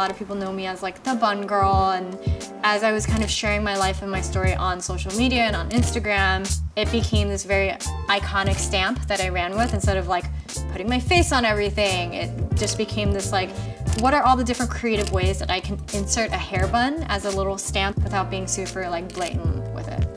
lot of people know me as like the bun girl, and as I was kind of sharing my life and my story on social media and on Instagram, it became this very iconic stamp that I ran with. Instead of like putting my face on everything, it just became this like, what are all the different creative ways that I can insert a hair bun as a little stamp without being super like blatant with it?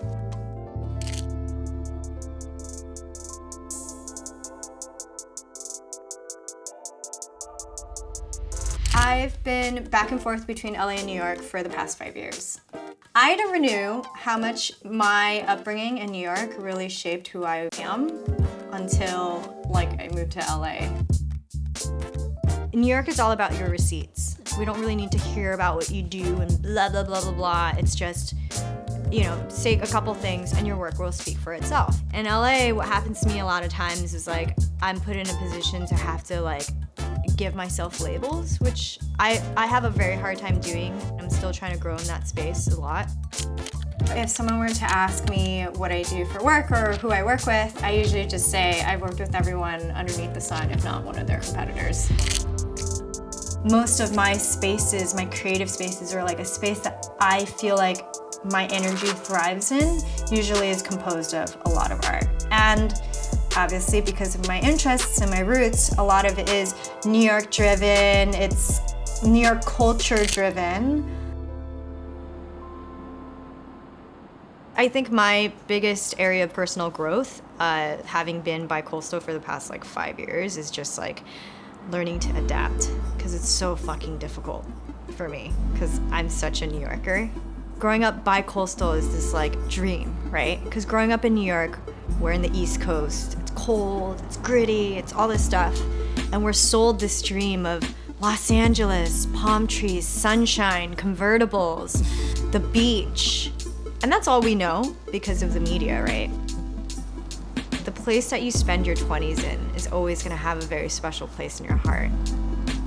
I've been back and forth between LA and New York for the past 5 years. I never knew how much my upbringing in New York really shaped who I am until like I moved to LA. New York is all about your receipts. We don't really need to hear about what you do and blah, blah, blah, blah, blah. It's just, you know, say a couple things and your work will speak for itself. In LA, what happens to me a lot of times is like, I'm put in a position to have to like give myself labels, which I have a very hard time doing. I'm still trying to grow in that space a lot. If someone were to ask me what I do for work or who I work with, I usually just say I've worked with everyone underneath the sun, if not one of their competitors. Most of my spaces, my creative spaces, are like a space that I feel like my energy thrives in, usually is composed of a lot of art. And obviously, because of my interests and my roots, a lot of it is New York driven, it's New York culture driven. I think my biggest area of personal growth, having been bicoastal for the past like 5 years, is just like learning to adapt, because it's so fucking difficult for me, because I'm such a New Yorker. Growing up bicoastal is this like dream, right? Because growing up in New York, we're in the East Coast, it's cold, it's gritty, it's all this stuff, and we're sold this dream of Los Angeles, palm trees, sunshine, convertibles, the beach. And that's all we know because of the media, right? The place that you spend your 20s in is always gonna have a very special place in your heart.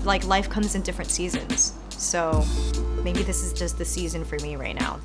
Like, life comes in different seasons, so maybe this is just the season for me right now.